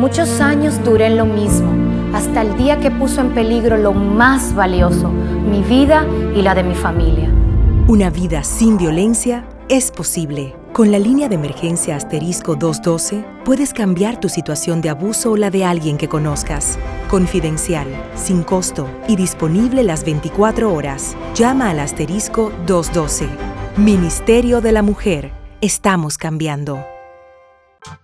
Muchos años duré en lo mismo, hasta el día que puso en peligro lo más valioso, mi vida y la de mi familia. Una vida sin violencia es posible. Con la línea de emergencia asterisco 212, puedes cambiar tu situación de abuso o la de alguien que conozcas. Confidencial, sin costo y disponible las 24 horas. Llama al asterisco 212. Ministerio de la Mujer. Estamos cambiando.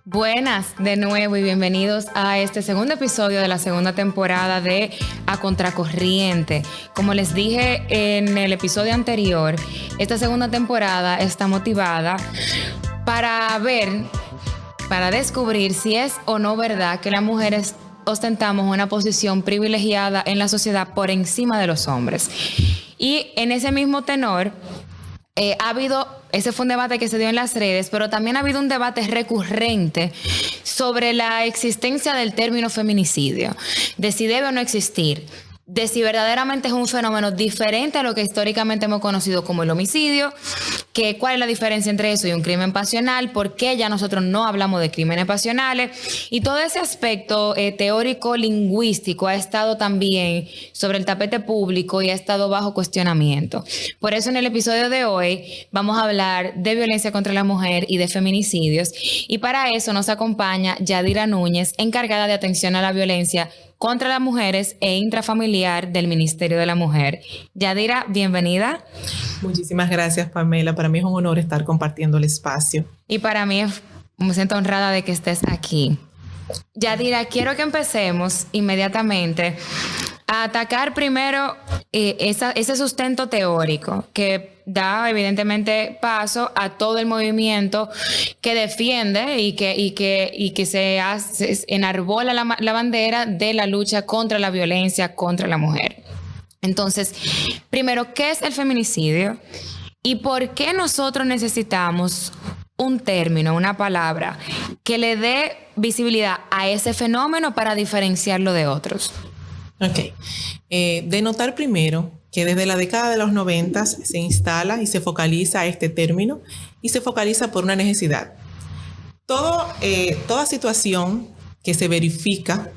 Buenas de nuevo y bienvenidos a este segundo episodio de la segunda temporada de A Contracorriente. Como les dije en el episodio anterior, esta segunda temporada está motivada para descubrir si es o no verdad que las mujeres ostentamos una posición privilegiada en la sociedad por encima de los hombres. Y en ese mismo tenor, ese fue un debate que se dio en las redes, pero también ha habido un debate recurrente sobre la existencia del término feminicidio, de si debe o no existir, de si verdaderamente es un fenómeno diferente a lo que históricamente hemos conocido como el homicidio, cuál es la diferencia entre eso y un crimen pasional, por qué ya nosotros no hablamos de crímenes pasionales, y todo ese aspecto teórico-lingüístico ha estado también sobre el tapete público y ha estado bajo cuestionamiento. Por eso en el episodio de hoy vamos a hablar de violencia contra la mujer y de feminicidios, y para eso nos acompaña Yadira Núñez, encargada de atención a la violencia contra las mujeres e intrafamiliar del Ministerio de la Mujer. Yadira, bienvenida. Muchísimas gracias, Pamela. Para mí es un honor estar compartiendo el espacio. Y para mí me siento honrada de que estés aquí. Yadira, quiero que empecemos inmediatamente a atacar primero ese sustento teórico que da evidentemente paso a todo el movimiento que defiende y que se enarbola la bandera de la lucha contra la violencia contra la mujer. Entonces, primero, ¿qué es el feminicidio? ¿Y por qué nosotros necesitamos un término, una palabra, que le dé visibilidad a ese fenómeno para diferenciarlo de otros? Ok. Denotar primero que desde la década de los 90 se instala y se focaliza este término y se focaliza por una necesidad. Toda situación que se verifica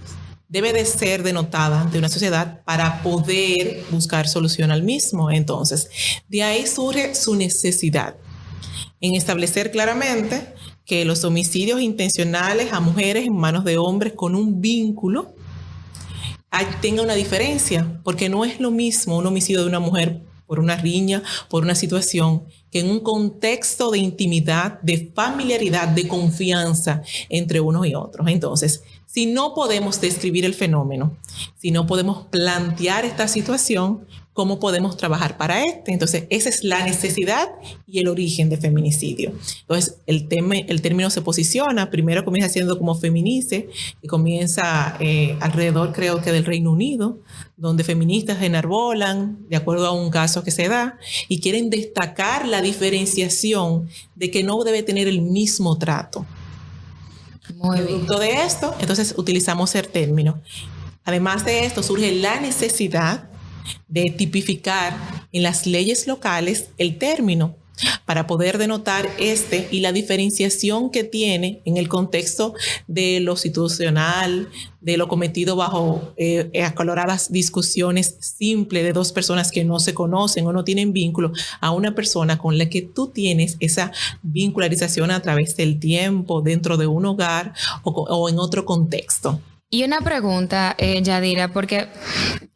debe de ser denotada ante una sociedad para poder buscar solución al mismo. Entonces, de ahí surge su necesidad en establecer claramente que los homicidios intencionales a mujeres en manos de hombres con un vínculo tenga una diferencia, porque no es lo mismo un homicidio de una mujer por una riña, por una situación, que en un contexto de intimidad, de familiaridad, de confianza entre unos y otros. Entonces, si no podemos describir el fenómeno, si no podemos plantear esta situación, ¿cómo podemos trabajar para este? Entonces, esa es la necesidad y el origen de feminicidio. Entonces, el término se posiciona, primero comienza siendo como feminice, y comienza alrededor, creo que del Reino Unido, donde feministas enarbolan, de acuerdo a un caso que se da, y quieren destacar la diferenciación de que no debe tener el mismo trato. Muy bien. Producto de esto, entonces utilizamos el término. Además de esto, surge la necesidad de tipificar en las leyes locales el término para poder denotar y la diferenciación que tiene en el contexto de lo situacional, de lo cometido bajo acaloradas discusiones simples de dos personas que no se conocen o no tienen vínculo, a una persona con la que tú tienes esa vincularización a través del tiempo, dentro de un hogar o en otro contexto. Y una pregunta, Yadira, porque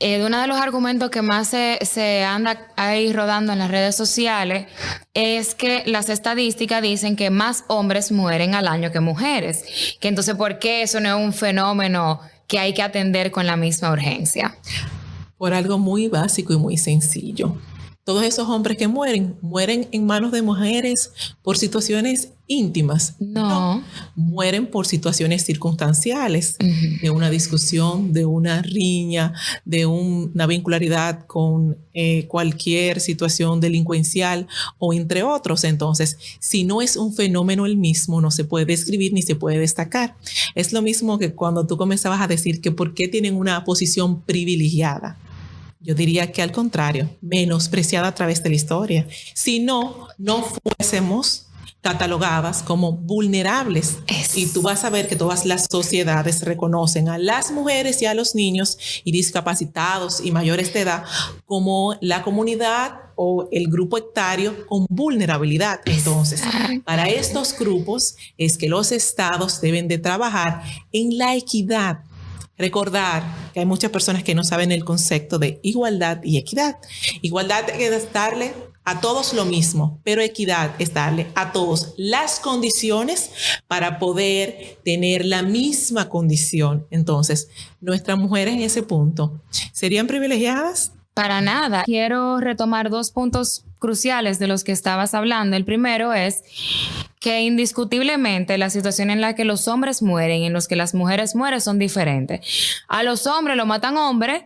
uno de los argumentos que más se anda ahí rodando en las redes sociales es que las estadísticas dicen que más hombres mueren al año que mujeres. Que entonces, ¿por qué eso no es un fenómeno que hay que atender con la misma urgencia? Por algo muy básico y muy sencillo. Todos esos hombres que mueren en manos de mujeres por situaciones íntimas. No. Mueren por situaciones circunstanciales, de una discusión, de una riña, de una vincularidad con cualquier situación delincuencial o entre otros. Entonces, si no es un fenómeno el mismo, no se puede describir ni se puede destacar. Es lo mismo que cuando tú comenzabas a decir que por qué tienen una posición privilegiada. Yo diría que al contrario, menospreciada a través de la historia. Si no fuésemos catalogadas como vulnerables. Y tú vas a ver que todas las sociedades reconocen a las mujeres y a los niños y discapacitados y mayores de edad como la comunidad o el grupo etario con vulnerabilidad. Entonces, para estos grupos es que los estados deben de trabajar en la equidad. Recordar que hay muchas personas que no saben el concepto de igualdad y equidad. Igualdad es darle a todos lo mismo, pero equidad es darle a todos las condiciones para poder tener la misma condición. Entonces, nuestras mujeres en ese punto, ¿serían privilegiadas? Para nada. Quiero retomar 2 puntos cruciales de los que estabas hablando. El primero es que indiscutiblemente la situación en la que los hombres mueren y en los que las mujeres mueren son diferentes. A los hombres lo matan hombres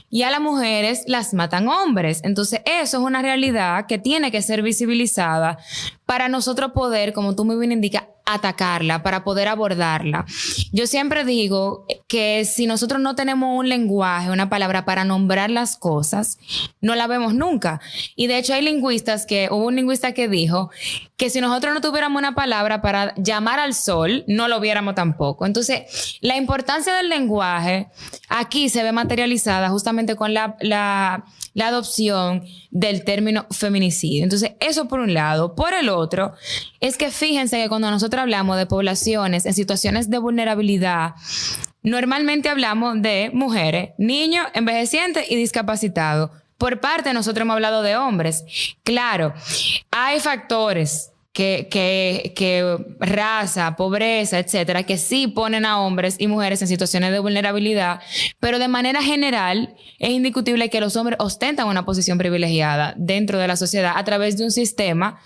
y a las mujeres las matan hombres. Entonces eso es una realidad que tiene que ser visibilizada para nosotros poder, como tú muy bien indicas, atacarla, para poder abordarla. Yo siempre digo que si nosotros no tenemos un lenguaje, una palabra para nombrar las cosas, no la vemos nunca. Y de hecho hubo un lingüista que dijo que si nosotros no tuviéramos una palabra para llamar al sol, no lo viéramos tampoco. Entonces, la importancia del lenguaje aquí se ve materializada justamente con la adopción del término feminicidio. Entonces, eso por un lado. Por el otro, es que fíjense que cuando nosotros hablamos de poblaciones en situaciones de vulnerabilidad, normalmente hablamos de mujeres, niños, envejecientes y discapacitados. Por parte de nosotros hemos hablado de hombres. Claro, hay factores que raza, pobreza, etcétera, que sí ponen a hombres y mujeres en situaciones de vulnerabilidad, pero de manera general es indiscutible que los hombres ostentan una posición privilegiada dentro de la sociedad a través de un sistema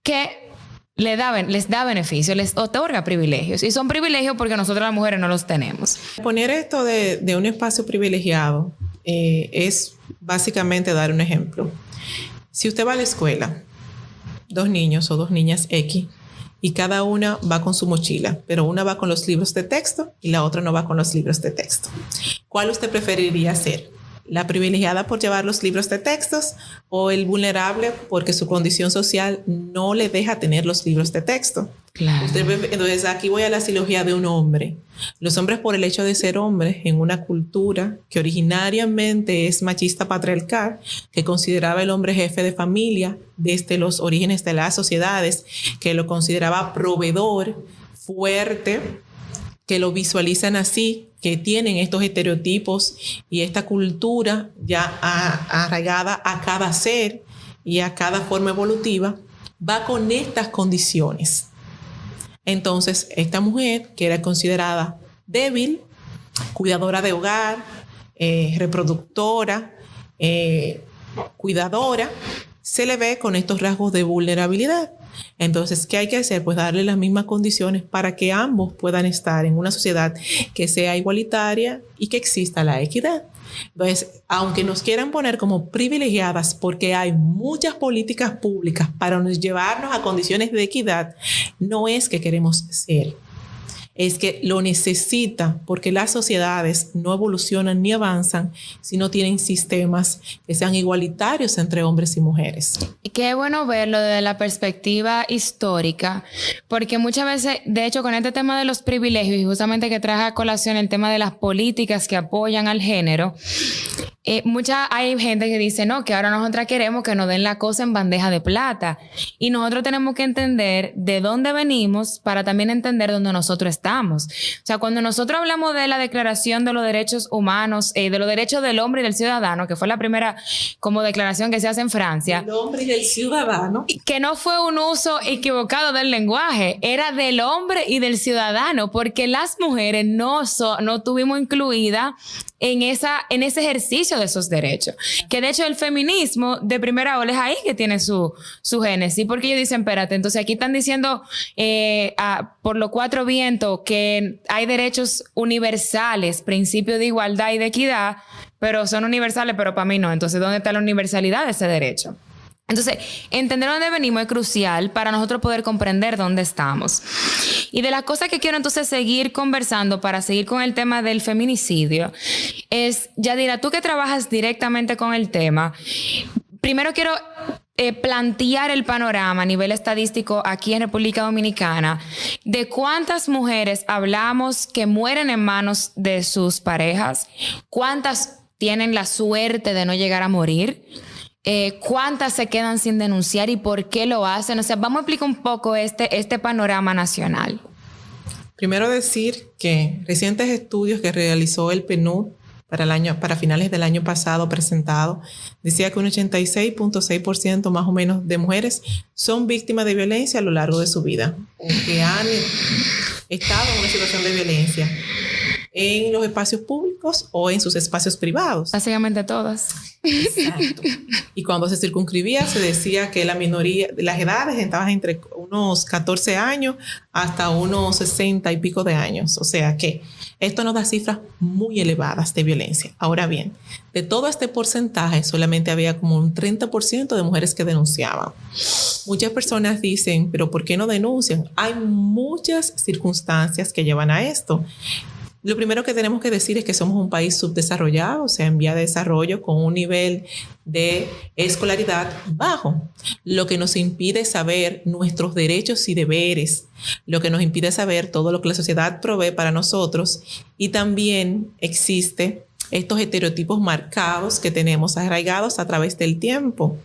que les da beneficios, les otorga privilegios, y son privilegios porque nosotros las mujeres no los tenemos. Poner esto de un espacio privilegiado es básicamente dar un ejemplo. Si usted va a la escuela, 2 niños o 2 niñas X, y cada una va con su mochila, pero una va con los libros de texto y la otra no va con los libros de texto. ¿Cuál usted preferiría ser? ¿La privilegiada por llevar los libros de textos o el vulnerable porque su condición social no le deja tener los libros de texto? Claro. Entonces aquí voy a la silogía de un hombre. Los hombres, por el hecho de ser hombres en una cultura que originariamente es machista patriarcal, que consideraba el hombre jefe de familia desde los orígenes de las sociedades, que lo consideraba proveedor, fuerte, que lo visualizan así, que tienen estos estereotipos y esta cultura ya arraigada a cada ser y a cada forma evolutiva, va con estas condiciones. Entonces, esta mujer, que era considerada débil, cuidadora de hogar, reproductora, cuidadora, se le ve con estos rasgos de vulnerabilidad. Entonces, ¿qué hay que hacer? Pues darle las mismas condiciones para que ambos puedan estar en una sociedad que sea igualitaria y que exista la equidad. Entonces, aunque nos quieran poner como privilegiadas porque hay muchas políticas públicas para llevarnos a condiciones de equidad, no es que queremos ser. Es que lo necesita porque las sociedades no evolucionan ni avanzan si no tienen sistemas que sean igualitarios entre hombres y mujeres. Y qué bueno verlo desde la perspectiva histórica, porque muchas veces, de hecho, con este tema de los privilegios y justamente que traje a colación el tema de las políticas que apoyan al género, hay gente que dice, no, que ahora nosotras queremos que nos den la cosa en bandeja de plata. Y nosotros tenemos que entender de dónde venimos para también entender dónde nosotros estamos. O sea, cuando nosotros hablamos de la Declaración de los Derechos Humanos, de los derechos del hombre y del ciudadano, que fue la primera como declaración que se hace en Francia. El hombre y del ciudadano. Que no fue un uso equivocado del lenguaje, era del hombre y del ciudadano, porque las mujeres no tuvimos incluida en ese ejercicio de esos derechos. Que de hecho el feminismo de primera ola es ahí que tiene su génesis, porque ellos dicen, espérate, entonces aquí están diciendo por los 4 vientos que hay derechos universales, principios de igualdad y de equidad, pero son universales, pero para mí no. Entonces, ¿dónde está la universalidad de ese derecho? Entonces, entender dónde venimos es crucial para nosotros poder comprender dónde estamos. Y de las cosas que quiero entonces seguir conversando para seguir con el tema del feminicidio es, Yadira, tú que trabajas directamente con el tema, primero quiero plantear el panorama a nivel estadístico aquí en República Dominicana de cuántas mujeres hablamos que mueren en manos de sus parejas, cuántas tienen la suerte de no llegar a morir, cuántas se quedan sin denunciar y por qué lo hacen. O sea, vamos a explicar un poco este panorama nacional. Primero decir que recientes estudios que realizó el PNUD para finales del año pasado presentado, decía que un 86.6% más o menos de mujeres son víctimas de violencia a lo largo de su vida, o que han estado en una situación de violencia en los espacios públicos o en sus espacios privados. Básicamente todas. Exacto. Y cuando se circunscribía, se decía que la minoría, las edades estaban entre unos 14 años hasta unos 60 y pico de años. O sea que esto nos da cifras muy elevadas de violencia. Ahora bien, de todo este porcentaje, solamente había como un 30% de mujeres que denunciaban. Muchas personas dicen, pero ¿por qué no denuncian? Hay muchas circunstancias que llevan a esto. Lo primero que tenemos que decir es que somos un país subdesarrollado, o sea, en vía de desarrollo, con un nivel de escolaridad bajo, lo que nos impide saber nuestros derechos y deberes, lo que nos impide saber todo lo que la sociedad provee para nosotros, y también existe estos estereotipos marcados que tenemos arraigados a través del tiempo.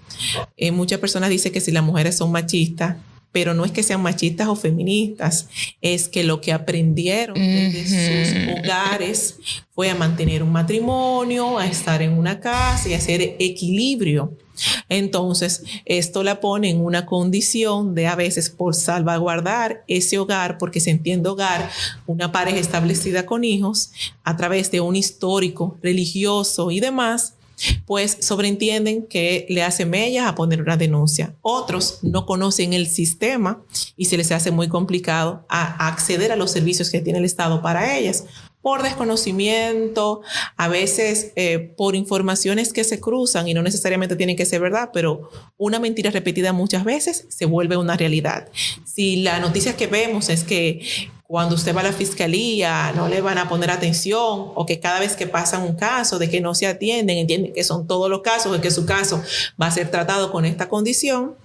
Muchas personas dicen que si las mujeres son machistas, pero no es que sean machistas o feministas, es que lo que aprendieron desde sus hogares fue a mantener un matrimonio, a estar en una casa y a hacer equilibrio. Entonces, esto la pone en una condición de a veces por salvaguardar ese hogar, porque se entiende hogar, una pareja establecida con hijos, a través de un histórico religioso y demás, pues sobreentienden que le hace mella a poner una denuncia. Otros no conocen el sistema y se les hace muy complicado acceder a los servicios que tiene el Estado para ellas, por desconocimiento, a veces por informaciones que se cruzan y no necesariamente tienen que ser verdad, pero una mentira repetida muchas veces se vuelve una realidad. Si la noticia que vemos es que cuando usted va a la fiscalía no le van a poner atención, o que cada vez que pasa un caso de que no se atienden, entienden que son todos los casos, de que su caso va a ser tratado con esta condición.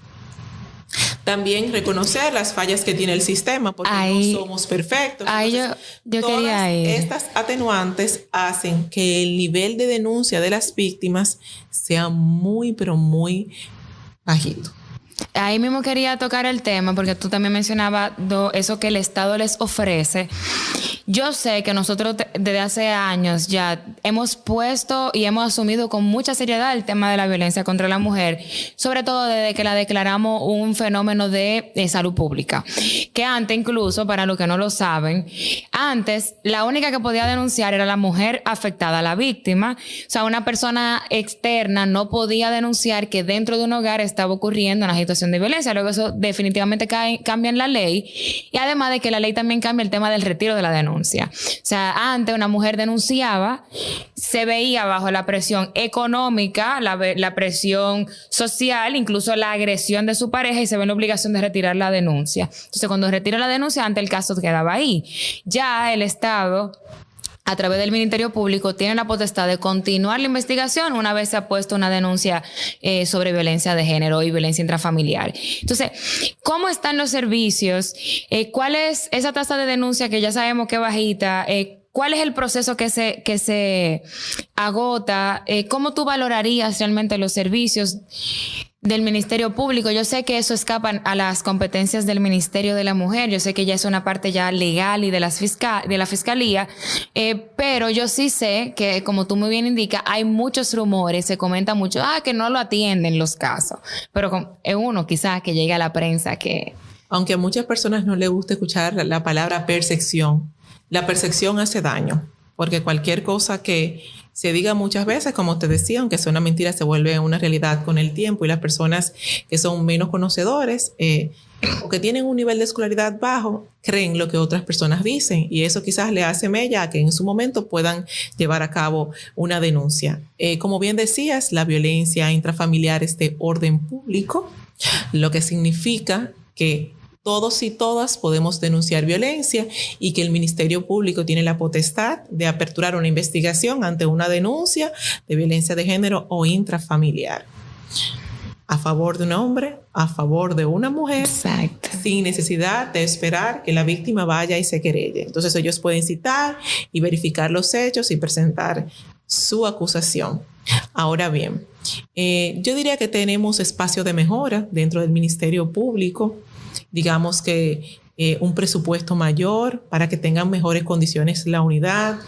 También reconocer las fallas que tiene el sistema, porque no somos perfectos. Entonces, yo todas estas atenuantes hacen que el nivel de denuncia de las víctimas sea muy, pero muy bajito. Ahí mismo quería tocar el tema, porque tú también mencionabas eso que el Estado les ofrece. Yo sé que nosotros desde hace años ya hemos puesto y hemos asumido con mucha seriedad el tema de la violencia contra la mujer, sobre todo desde que la declaramos un fenómeno de salud pública. Que antes, incluso, para los que no lo saben, antes la única que podía denunciar era la mujer afectada, la víctima. O sea, una persona externa no podía denunciar que dentro de un hogar estaba ocurriendo una situación de violencia. Luego eso definitivamente cambia en la ley, y además de que la ley también cambia el tema del retiro de la denuncia. O sea, antes una mujer denunciaba, se veía bajo la presión económica, la presión social, incluso la agresión de su pareja, y se ve en la obligación de retirar la denuncia. Entonces, cuando retira la denuncia, antes el caso quedaba ahí. Ya el Estado, a través del Ministerio Público, tiene la potestad de continuar la investigación una vez se ha puesto una denuncia sobre violencia de género y violencia intrafamiliar. Entonces, ¿cómo están los servicios? ¿Cuál es esa tasa de denuncia que ya sabemos que es bajita? ¿Cuál es el proceso que se agota? ¿Cómo tú valorarías realmente los servicios del Ministerio Público? Yo sé que eso escapa a las competencias del Ministerio de la Mujer. Yo sé que ya es una parte ya legal y de la Fiscalía, pero yo sí sé que, como tú muy bien indicas, hay muchos rumores, se comenta mucho, que no lo atienden los casos. Pero es uno quizás que llega a la prensa que... Aunque a muchas personas no les gusta escuchar la palabra percepción, la percepción hace daño, porque cualquier cosa que se diga muchas veces, como te decía, aunque sea una mentira, se vuelve una realidad con el tiempo, y las personas que son menos conocedores o que tienen un nivel de escolaridad bajo creen lo que otras personas dicen, y eso quizás le hace mella a que en su momento puedan llevar a cabo una denuncia. Como bien decías, la violencia intrafamiliar es de orden público, lo que significa que todos y todas podemos denunciar violencia, y que el Ministerio Público tiene la potestad de aperturar una investigación ante una denuncia de violencia de género o intrafamiliar. a favor de un hombre, a favor de una mujer, Exacto. sin necesidad de esperar que la víctima vaya y se querelle. Entonces ellos pueden citar y verificar los hechos y presentar su acusación. Ahora bien, yo diría que tenemos espacio de mejora dentro del Ministerio Público. Digamos que un presupuesto mayor para que tengan mejores condiciones la unidad,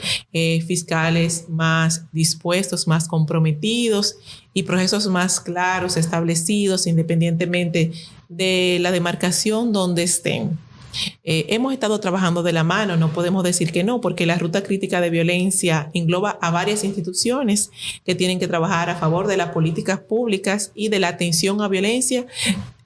fiscales más dispuestos, más comprometidos y procesos más claros, establecidos independientemente de la demarcación donde estén. Hemos estado trabajando de la mano, no podemos decir que no, porque la ruta crítica de violencia engloba a varias instituciones que tienen que trabajar a favor de las políticas públicas y de la atención a violencia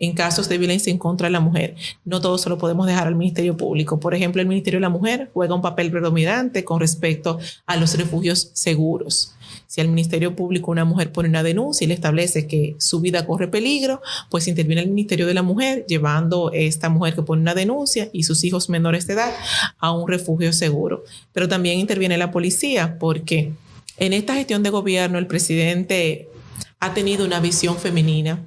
en casos de violencia en contra de la mujer. No todo se lo podemos dejar al Ministerio Público. Por ejemplo, el Ministerio de la Mujer juega un papel predominante con respecto a los refugios seguros. Si al Ministerio Público una mujer pone una denuncia y le establece que su vida corre peligro, pues interviene el Ministerio de la Mujer llevando a esta mujer que pone una denuncia y sus hijos menores de edad a un refugio seguro. Pero también interviene la policía, porque en esta gestión de gobierno el presidente ha tenido una visión femenina,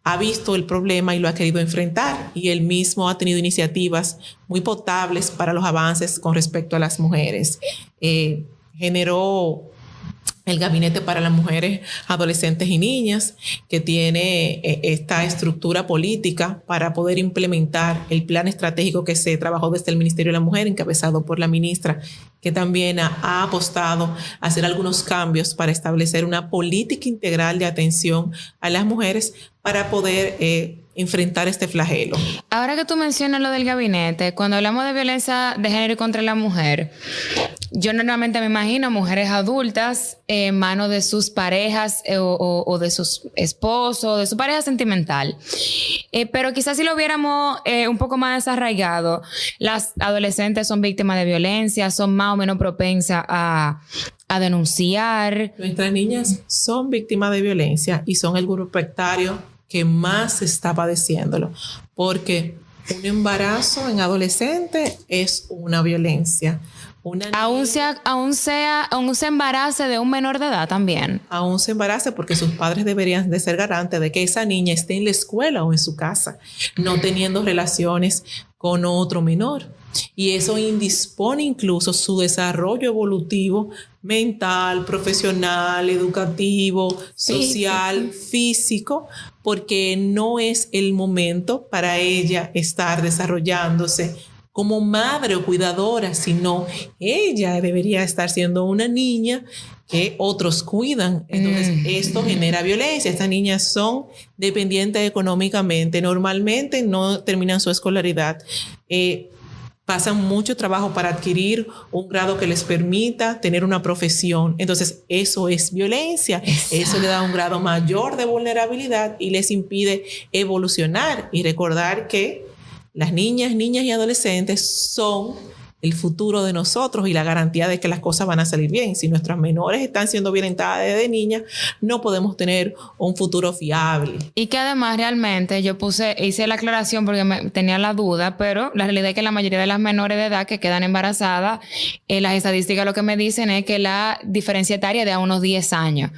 ha visto el problema y lo ha querido enfrentar, y él mismo ha tenido iniciativas muy potables para los avances con respecto a las mujeres. Generó el Gabinete para las Mujeres, Adolescentes y Niñas, que tiene esta estructura política para poder implementar el plan estratégico que se trabajó desde el Ministerio de la Mujer, encabezado por la ministra, que también ha apostado a hacer algunos cambios para establecer una política integral de atención a las mujeres para poder enfrentar este flagelo. Ahora que tú mencionas lo del gabinete, cuando hablamos de violencia de género contra la mujer, yo normalmente me imagino mujeres adultas en manos de sus parejas o de sus esposos, de su pareja sentimental. Pero quizás si lo viéramos un poco más desarraigado, las adolescentes son víctimas de violencia, son más o menos propensas a denunciar. Nuestras niñas son víctimas de violencia y son el grupo etario que más está padeciéndolo, porque un embarazo en adolescente es una violencia. Aún se embarace de un menor de edad también. Aún se embarace, porque sus padres deberían de ser garantes de que esa niña esté en la escuela o en su casa, no teniendo relaciones con otro menor. Y eso indispone incluso su desarrollo evolutivo, mental, profesional, educativo, social, físico, porque no es el momento para ella estar desarrollándose como madre o cuidadora, sino ella debería estar siendo una niña que otros cuidan. Entonces, esto genera violencia. Estas niñas son dependientes económicamente, normalmente no terminan su escolaridad. Pasan mucho trabajo para adquirir un grado que les permita tener una profesión. Entonces, eso es violencia. Exacto. Eso le da un grado mayor de vulnerabilidad y les impide evolucionar. Y recordar que las niñas y adolescentes son el futuro de nosotros y la garantía de que las cosas van a salir bien. Si nuestras menores están siendo violentadas desde niñas, no podemos tener un futuro fiable. Y que además realmente hice la aclaración porque tenía la duda, pero la realidad es que la mayoría de las menores de edad que quedan embarazadas, las estadísticas lo que me dicen es que la diferencia etaria es de a unos 10 años.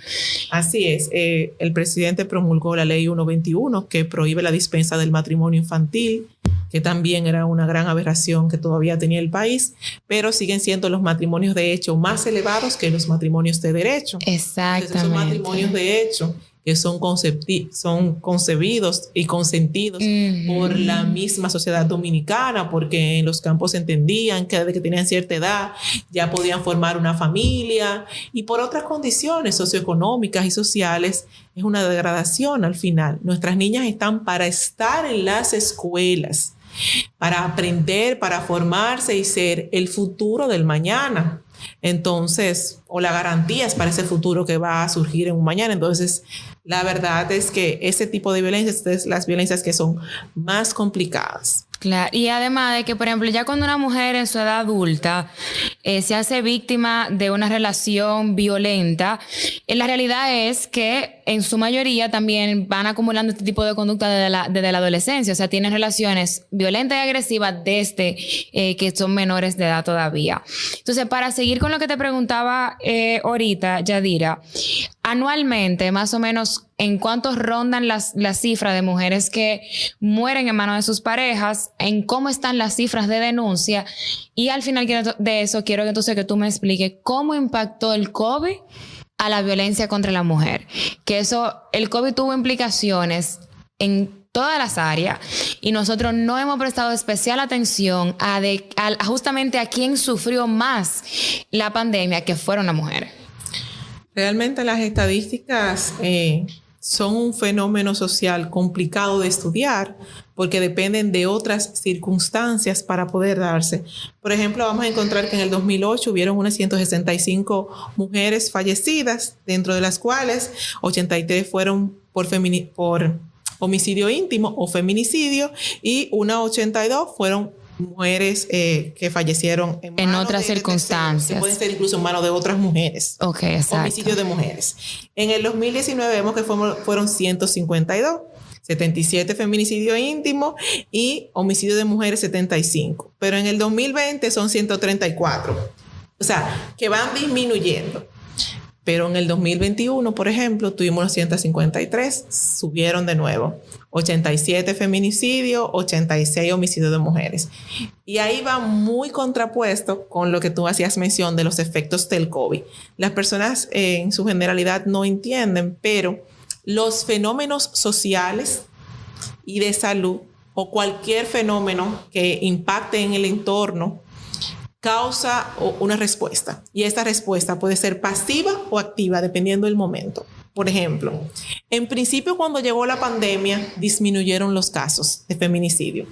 Así es. El presidente promulgó la ley 121 que prohíbe la dispensa del matrimonio infantil, que también era una gran aberración que todavía tenía el país, pero siguen siendo los matrimonios de hecho más elevados que los matrimonios de derecho. Exactamente. Entonces, esos matrimonios de hecho que son concebidos y consentidos por la misma sociedad dominicana, porque en los campos entendían que desde que tenían cierta edad ya podían formar una familia, y por otras condiciones socioeconómicas y sociales es una degradación al final. Nuestras niñas están para estar en las escuelas, para aprender, para formarse y ser el futuro del mañana. Entonces, o la garantía es para ese futuro que va a surgir en un mañana. Entonces, la verdad es que ese tipo de violencias es las violencias que son más complicadas. Claro, y además de que, por ejemplo, ya cuando una mujer en su edad adulta se hace víctima de una relación violenta, la realidad es que en su mayoría también van acumulando este tipo de conducta desde la adolescencia. O sea, tienen relaciones violentas y agresivas desde que son menores de edad todavía. Entonces, para seguir con lo que te preguntaba ahorita, Yadira, anualmente, más o menos, ¿en cuántos rondan las cifras de mujeres que mueren en manos de sus parejas? ¿En cómo están las cifras de denuncia? Y al final de eso, quiero que entonces que tú me expliques cómo impactó el COVID a la violencia contra la mujer. Que el COVID tuvo implicaciones en todas las áreas y nosotros no hemos prestado especial atención a justamente a quién sufrió más la pandemia, que fueron las mujeres. Realmente las estadísticas son un fenómeno social complicado de estudiar porque dependen de otras circunstancias para poder darse. Por ejemplo, vamos a encontrar que en el 2008 hubieron unas 165 mujeres fallecidas, dentro de las cuales 83 fueron por homicidio íntimo o feminicidio y unas 82 fueron mujeres que fallecieron en otras circunstancias. Que pueden ser incluso en manos de otras mujeres. Ok, exacto. Homicidio de mujeres. En el 2019 vemos que fueron 152. 77 feminicidio íntimo y homicidio de mujeres 75. Pero en el 2020 son 134. O sea, que van disminuyendo. Pero en el 2021, por ejemplo, tuvimos los 153, subieron de nuevo. 87 feminicidios, 86 homicidios de mujeres. Y ahí va muy contrapuesto con lo que tú hacías mención de los efectos del COVID. Las personas en su generalidad no entienden, pero los fenómenos sociales y de salud o cualquier fenómeno que impacte en el entorno causa una respuesta, y esta respuesta puede ser pasiva o activa dependiendo del momento. Por ejemplo, en principio cuando llegó la pandemia disminuyeron los casos de feminicidio.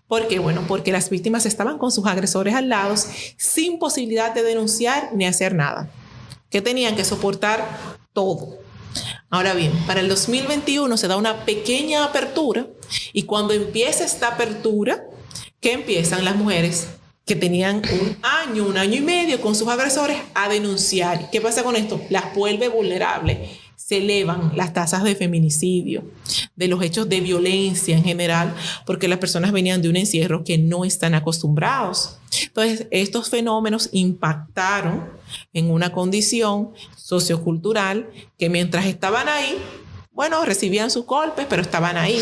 ¿Por qué? Bueno, porque las víctimas estaban con sus agresores al lado sin posibilidad de denunciar ni hacer nada, que tenían que soportar todo. Ahora bien, para el 2021 se da una pequeña apertura, y cuando empieza esta apertura, ¿qué empiezan las mujeres que tenían un año y medio con sus agresores a denunciar? ¿Qué pasa con esto? Las vuelve vulnerables. Se elevan las tasas de feminicidio, de los hechos de violencia en general, porque las personas venían de un encierro que no están acostumbrados. Entonces, estos fenómenos impactaron en una condición sociocultural que mientras estaban ahí, bueno, recibían sus golpes, pero estaban ahí.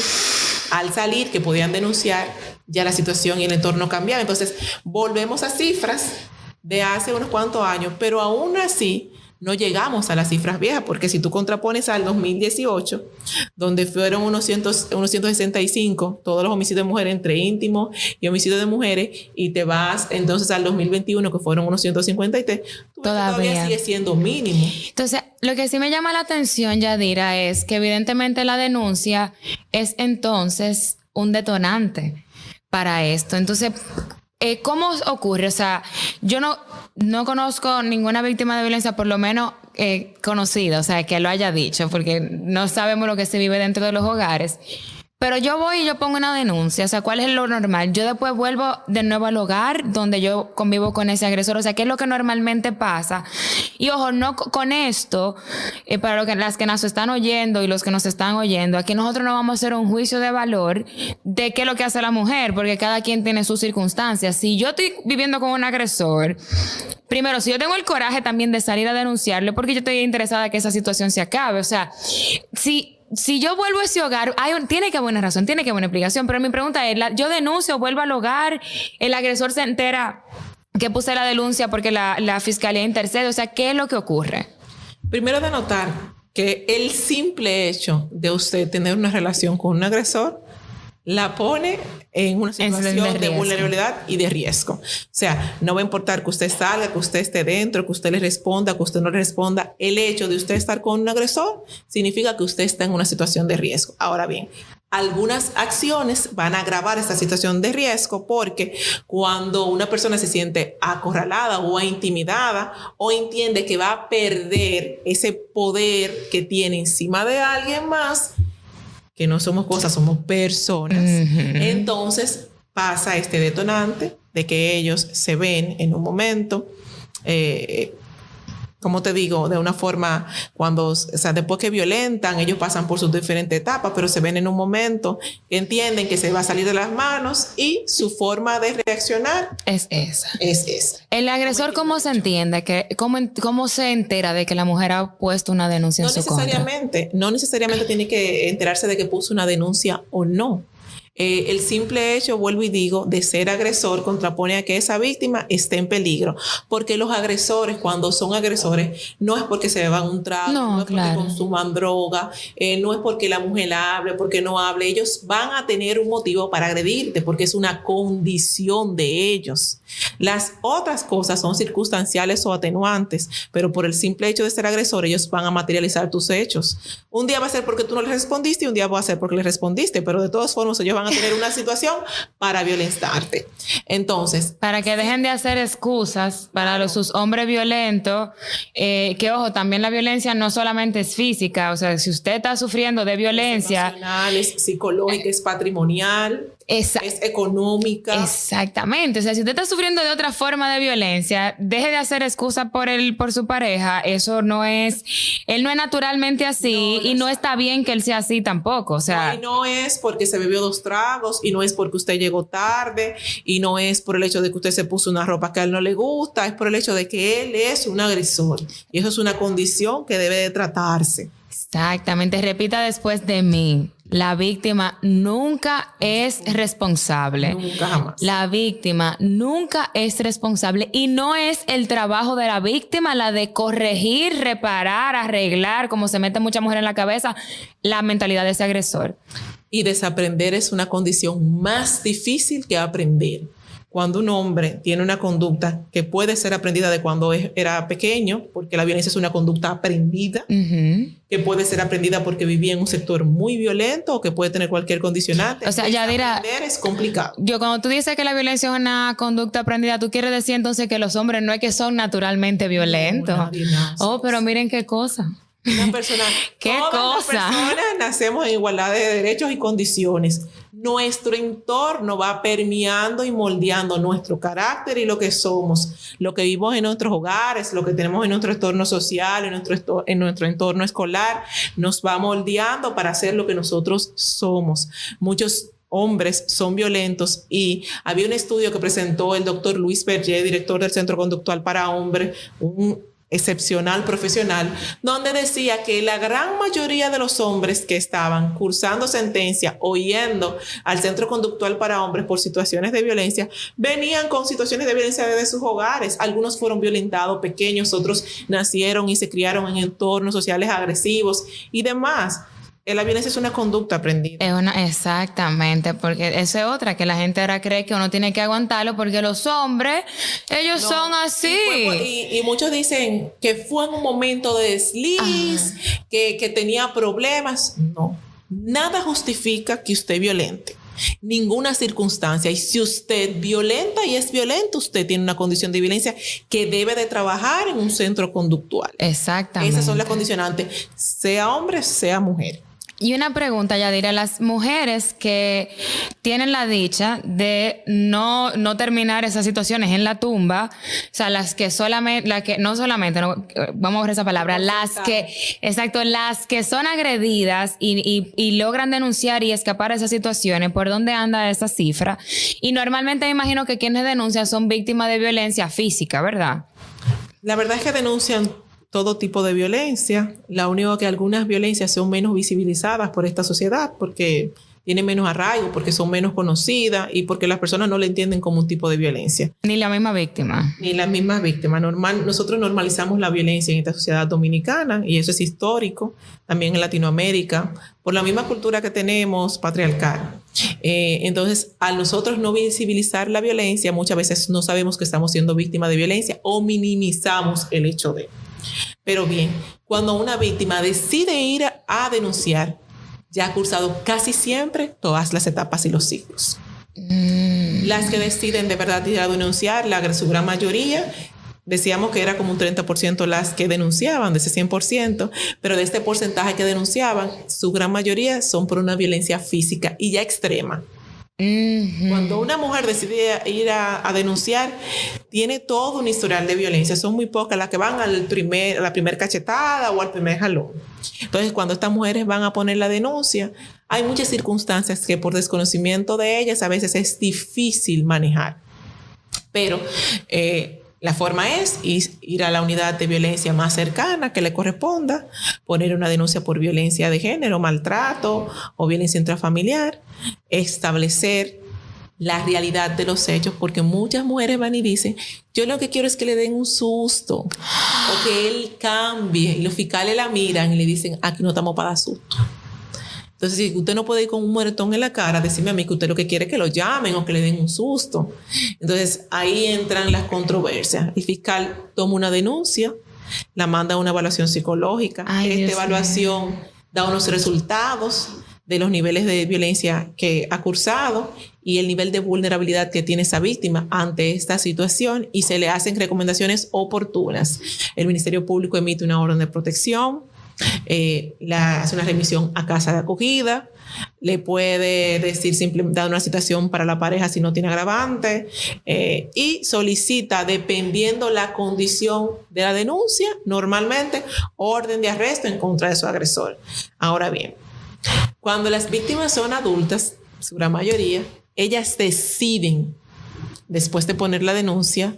Al salir, que podían denunciar, ya la situación y el entorno cambiaba. Entonces, volvemos a cifras de hace unos cuantos años, pero aún así no llegamos a las cifras viejas, porque si tú contrapones al 2018, donde fueron unos 165, todos los homicidios de mujeres entre íntimos y homicidios de mujeres, y te vas entonces al 2021, que fueron unos 153, todavía sigue siendo mínimo. Entonces, lo que sí me llama la atención, Yadira, es que evidentemente la denuncia es entonces un detonante para esto. Entonces, ¿cómo ocurre? O sea, yo no conozco ninguna víctima de violencia, por lo menos conocida, o sea, que lo haya dicho, porque no sabemos lo que se vive dentro de los hogares. Pero yo voy y yo pongo una denuncia. O sea, ¿cuál es lo normal? Yo después vuelvo de nuevo al hogar donde yo convivo con ese agresor. O sea, ¿qué es lo que normalmente pasa? Y ojo, no con esto, para las que nos están oyendo y los que nos están oyendo, aquí nosotros no vamos a hacer un juicio de valor de qué es lo que hace la mujer, porque cada quien tiene sus circunstancias. Si yo estoy viviendo con un agresor, primero, si yo tengo el coraje también de salir a denunciarle, porque yo estoy interesada en que esa situación se acabe. O sea, si yo vuelvo a ese hogar, tiene que haber una razón, tiene que haber una explicación, pero mi pregunta es, yo denuncio, vuelvo al hogar, el agresor se entera que puse la denuncia porque la fiscalía intercede. O sea, ¿qué es lo que ocurre? Primero, de notar que el simple hecho de usted tener una relación con un agresor la pone en una situación de vulnerabilidad y de riesgo. O sea, no va a importar que usted salga, que usted esté dentro, que usted le responda, que usted no le responda. El hecho de usted estar con un agresor significa que usted está en una situación de riesgo. Ahora bien, algunas acciones van a agravar esta situación de riesgo, porque cuando una persona se siente acorralada o intimidada o entiende que va a perder ese poder que tiene encima de alguien más, que no somos cosas, somos personas. Entonces pasa este detonante de que ellos se ven en un momento como te digo, de una forma después que violentan, ellos pasan por sus diferentes etapas, pero se ven en un momento que entienden que se va a salir de las manos y su forma de reaccionar es esa. El agresor, ¿cómo se entiende? ¿Cómo se entera de que la mujer ha puesto una denuncia en su contra? No necesariamente tiene que enterarse de que puso una denuncia o no. El simple hecho, vuelvo y digo, de ser agresor contrapone a que esa víctima esté en peligro. Porque los agresores, cuando son agresores, no es porque se beban un trago, no es porque consuman droga, no es porque la mujer hable, porque no hable. Ellos van a tener un motivo para agredirte porque es una condición de ellos. Las otras cosas son circunstanciales o atenuantes, pero por el simple hecho de ser agresor, ellos van a materializar tus hechos. Un día va a ser porque tú no le respondiste y un día va a ser porque le respondiste, pero de todas formas ellos van a tener una situación para violentarte. Entonces, para que dejen de hacer excusas para sus hombres violentos, que ojo, también la violencia no solamente es física, o sea, si usted está sufriendo de violencia, es emocional, es psicológica, es patrimonial, es económica. Exactamente. O sea, si usted está sufriendo de otra forma de violencia, deje de hacer excusas por su pareja. Eso no es, él no es naturalmente así y no está bien que él sea así tampoco. O sea, y no es porque se bebió 2 tragos y no es porque usted llegó tarde y no es por el hecho de que usted se puso una ropa que a él no le gusta, es por el hecho de que él es un agresor y eso es una condición que debe de tratarse. Exactamente. Repita después de mí. La víctima nunca es responsable. Nunca, jamás. La víctima nunca es responsable y no es el trabajo de la víctima la de corregir, reparar, arreglar, como se mete mucha mujer en la cabeza, la mentalidad de ese agresor. Y desaprender es una condición más difícil que aprender. Cuando un hombre tiene una conducta que puede ser aprendida de cuando era pequeño, porque la violencia es una conducta aprendida, que puede ser aprendida porque vivía en un sector muy violento o que puede tener cualquier condicionante. O sea, Yadira, aprender es complicado. Cuando tú dices que la violencia es una conducta aprendida, ¿tú quieres decir entonces que los hombres no es que son naturalmente violentos? No, pero miren qué cosa. Una persona, todas las personas nacemos en igualdad de derechos y condiciones. Nuestro entorno va permeando y moldeando nuestro carácter y lo que somos, lo que vivimos en nuestros hogares, lo que tenemos en nuestro entorno social, en nuestro entorno escolar, nos va moldeando para ser lo que nosotros somos. Muchos hombres son violentos y había un estudio que presentó el doctor Luis Berger, director del Centro Conductual para Hombres, un excepcional profesional, donde decía que la gran mayoría de los hombres que estaban cursando sentencia o yendo al Centro Conductual para Hombres por situaciones de violencia, venían con situaciones de violencia desde sus hogares. Algunos fueron violentados pequeños, otros nacieron y se criaron en entornos sociales agresivos y demás. La violencia es una conducta aprendida. Exactamente, porque esa es otra, que la gente ahora cree que uno tiene que aguantarlo porque los hombres, ellos son así. Y muchos dicen que fue en un momento de desliz, que tenía problemas. No, nada justifica que usted violente. Ninguna circunstancia. Y si usted violenta y es violento, usted tiene una condición de violencia que debe de trabajar en un centro conductual. Exactamente. Esas son las condicionantes, sea hombre, sea mujer. Y una pregunta, Yadira, las mujeres que tienen la dicha de no terminar esas situaciones en la tumba, o sea, las que vamos a ver esa palabra, las que son agredidas y logran denunciar y escapar de esas situaciones, ¿por dónde anda esa cifra? Y normalmente me imagino que quienes denuncian son víctimas de violencia física, ¿verdad? La verdad es que denuncian todo tipo de violencia. La única que algunas violencias son menos visibilizadas por esta sociedad porque tienen menos arraigo, porque son menos conocidas y porque las personas no le entienden como un tipo de violencia. Ni la misma víctima. Ni las mismas víctimas. Nosotros normalizamos la violencia en esta sociedad dominicana y eso es histórico, también en Latinoamérica, por la misma cultura que tenemos patriarcal. Entonces, al nosotros no visibilizar la violencia, muchas veces no sabemos que estamos siendo víctimas de violencia o minimizamos el hecho de. Pero bien, cuando una víctima decide ir a denunciar, ya ha cursado casi siempre todas las etapas y los ciclos. Las que deciden de verdad ir a denunciar, su gran mayoría, decíamos que era como un 30% las que denunciaban, de ese 100%, pero de este porcentaje que denunciaban, su gran mayoría son por una violencia física y ya extrema. Cuando una mujer decide ir a denunciar, tiene todo un historial de violencia. Son muy pocas las que van a la primera cachetada o al primer jalón. Entonces, cuando estas mujeres van a poner la denuncia, hay muchas circunstancias que por desconocimiento de ellas a veces es difícil manejar. Pero la forma es ir a la unidad de violencia más cercana que le corresponda, poner una denuncia por violencia de género, maltrato o violencia intrafamiliar, establecer la realidad de los hechos, porque muchas mujeres van y dicen, yo lo que quiero es que le den un susto o que él cambie, y los fiscales la miran y le dicen, aquí no estamos para dar susto. Entonces, si usted no puede ir con un muertón en la cara, decirme a mí que usted lo que quiere es que lo llamen o que le den un susto. Entonces, ahí entran las controversias. El fiscal toma una denuncia, la manda a una evaluación psicológica. Esta evaluación da unos resultados de los niveles de violencia que ha cursado y el nivel de vulnerabilidad que tiene esa víctima ante esta situación, y se le hacen recomendaciones oportunas. El Ministerio Público emite una orden de protección, hace una remisión a casa de acogida, le puede decir simplemente dar una citación para la pareja si no tiene agravante, y solicita, dependiendo la condición de la denuncia, normalmente orden de arresto en contra de su agresor. Ahora bien, cuando las víctimas son adultas, su gran mayoría, ellas deciden, después de poner la denuncia,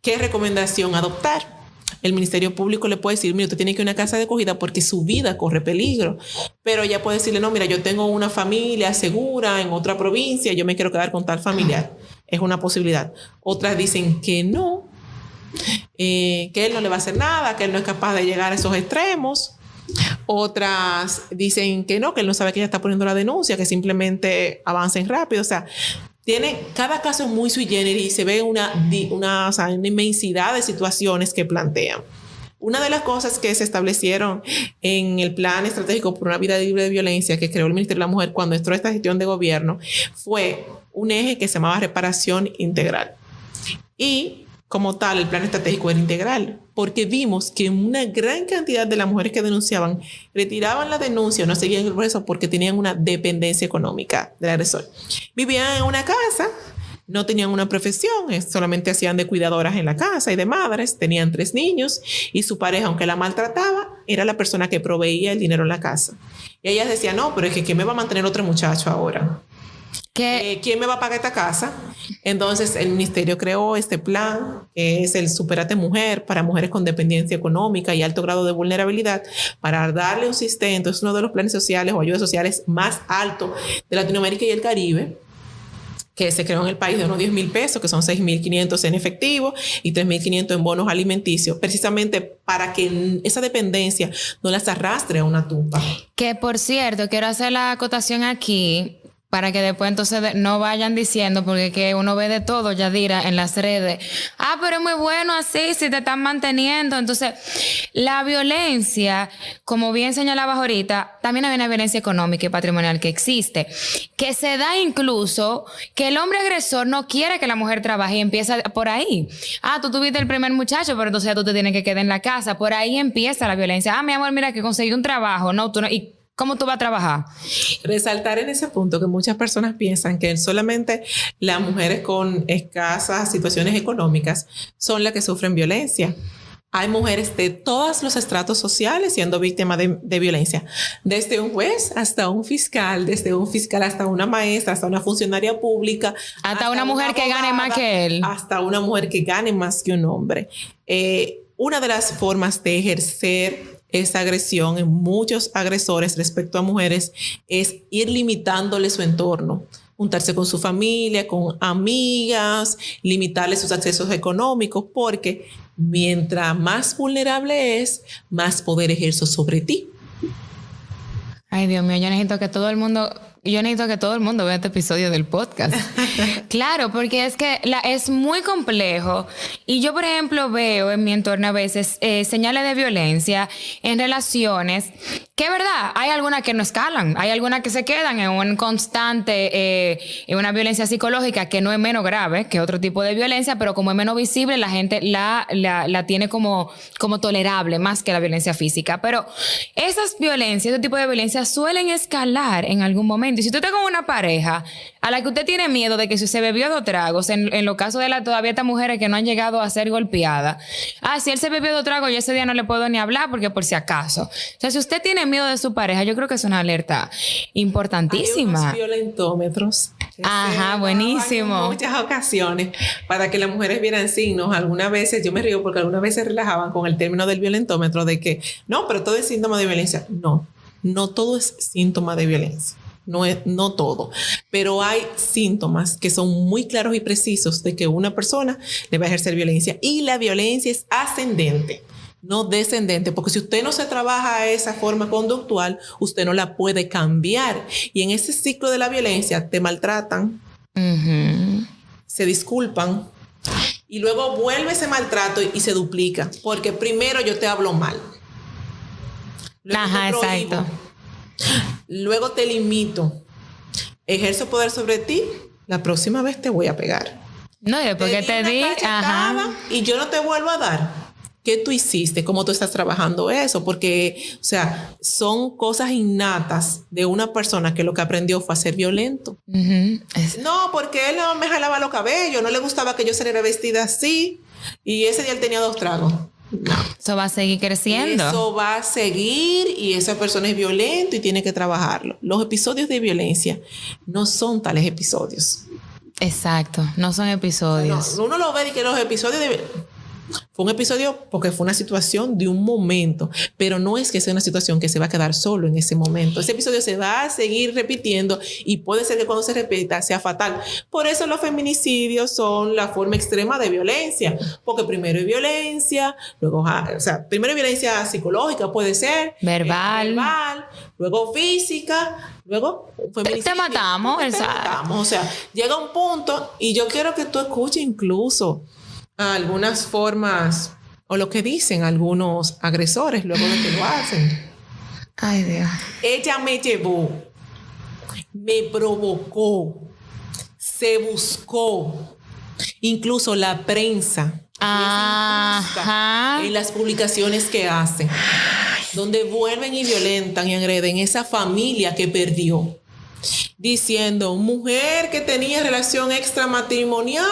qué recomendación adoptar. El Ministerio Público le puede decir, mira, usted tiene que ir a una casa de acogida porque su vida corre peligro. Pero ella puede decirle, no, mira, yo tengo una familia segura en otra provincia, yo me quiero quedar con tal familiar. Es una posibilidad. Otras dicen que no, que él no le va a hacer nada, que él no es capaz de llegar a esos extremos. Otras dicen que no, que él no sabe que ella está poniendo la denuncia, que simplemente avancen rápido. O sea, cada caso es muy sui generis y se ve una inmensidad de situaciones que plantean. Una de las cosas que se establecieron en el Plan Estratégico por una Vida Libre de Violencia que creó el Ministerio de la Mujer cuando entró esta gestión de gobierno fue un eje que se llamaba reparación integral. Y como tal, el plan estratégico era integral, porque vimos que una gran cantidad de las mujeres que denunciaban retiraban la denuncia o no seguían el proceso porque tenían una dependencia económica del agresor. Vivían en una casa, no tenían una profesión, solamente hacían de cuidadoras en la casa y de madres, tenían 3 niños y su pareja, aunque la maltrataba, era la persona que proveía el dinero en la casa. Y ellas decían, no, pero es que ¿quién me va a mantener otro muchacho ahora? ¿Quién me va a pagar esta casa? Entonces el ministerio creó este plan, que es el Superate Mujer, para mujeres con dependencia económica y alto grado de vulnerabilidad, para darle un sustento. Es uno de los planes sociales o ayudas sociales más altos de Latinoamérica y el Caribe, que se creó en el país, de unos 10,000 pesos, que son 6,500 en efectivo y 3,500 en bonos alimenticios, precisamente para que esa dependencia no las arrastre a una tumba. Que por cierto, quiero hacer la acotación aquí, para que después entonces no vayan diciendo, porque que uno ve de todo, Yadira, en las redes. Pero es muy bueno así, si te están manteniendo. Entonces, la violencia, como bien señalabas ahorita, también hay una violencia económica y patrimonial que existe, que se da incluso que el hombre agresor no quiere que la mujer trabaje y empieza por ahí. Tú tuviste el primer muchacho, pero entonces ya tú te tienes que quedar en la casa. Por ahí empieza la violencia. Mi amor, mira que conseguí un trabajo. No, tú no. ¿Y cómo tú vas a trabajar? Resaltar en ese punto que muchas personas piensan que solamente las mujeres con escasas situaciones económicas son las que sufren violencia. Hay mujeres de todos los estratos sociales siendo víctimas de violencia, desde un juez hasta un fiscal, desde un fiscal hasta una maestra, hasta una funcionaria pública, hasta una mujer que gane más que él, hasta una mujer que gane más que un hombre. Una de las formas de ejercer esa agresión en muchos agresores respecto a mujeres es ir limitándole su entorno, juntarse con su familia, con amigas, limitarle sus accesos económicos, porque mientras más vulnerable es, más poder ejerce sobre ti. Ay, Dios mío, yo necesito que todo el mundo vea este episodio del podcast. Claro, porque es que es muy complejo. Y yo, por ejemplo, veo en mi entorno a veces señales de violencia en relaciones que, es verdad, hay algunas que no escalan, hay algunas que se quedan en un constante, en una violencia psicológica que no es menos grave que otro tipo de violencia, pero como es menos visible, la gente la tiene como tolerable más que la violencia física. Pero esas violencias, ese tipo de violencia suelen escalar en algún momento. distinto. Y si usted está con una pareja a la que usted tiene miedo de que si se bebió 2 tragos, en los casos de todavía estas mujeres que no han llegado a ser golpeadas, si él se bebió 2 tragos, yo ese día no le puedo ni hablar porque por si acaso. O sea, si usted tiene miedo de su pareja, yo creo que es una alerta importantísima. Hay unos violentómetros. Ajá, buenísimo. En muchas ocasiones, para que las mujeres vieran signos. Algunas veces, yo me río porque algunas veces relajaban con el término del violentómetro de que, no, pero todo es síntoma de violencia. No todo es síntoma de violencia. No todo. Pero hay síntomas que son muy claros y precisos de que una persona le va a ejercer violencia. Y la violencia es ascendente, no descendente, porque si usted no se trabaja esa forma conductual, usted no la puede cambiar. Y en ese ciclo de la violencia te maltratan, se disculpan y luego vuelve ese maltrato y se duplica, porque primero yo te hablo mal, luego te prohíbo, exacto. Luego te limito, ejerzo poder sobre ti, la próxima vez te voy a pegar. No, después que te di, y yo no te vuelvo a dar. ¿Qué tú hiciste? ¿Cómo tú estás trabajando eso? Porque, o sea, son cosas innatas de una persona que lo que aprendió fue a ser violento. No, porque él no me jalaba los cabellos, no le gustaba que yo saliera vestida así y ese día él tenía 2 tragos. No. Eso va a seguir creciendo. Eso va a seguir y esa persona es violento y tiene que trabajarlo. Los episodios de violencia no son tales episodios. Exacto, no son episodios. No, uno lo ve y que los episodios fue un episodio porque fue una situación de un momento, pero no es que sea una situación que se va a quedar solo en ese momento. Ese episodio se va a seguir repitiendo y puede ser que cuando se repita sea fatal. Por eso los feminicidios son la forma extrema de violencia, porque primero hay violencia, luego, primero hay violencia psicológica, puede ser verbal, luego física, luego feminicidio. Te matamos, O sea, llega un punto y yo quiero que tú escuches incluso algunas formas o lo que dicen algunos agresores luego de que lo hacen. Ay, Dios. Ella me llevó, me provocó, se buscó. Incluso la prensa en las publicaciones que hacen, donde vuelven y violentan y agreden esa familia que perdió. Diciendo, mujer que tenía relación extramatrimonial,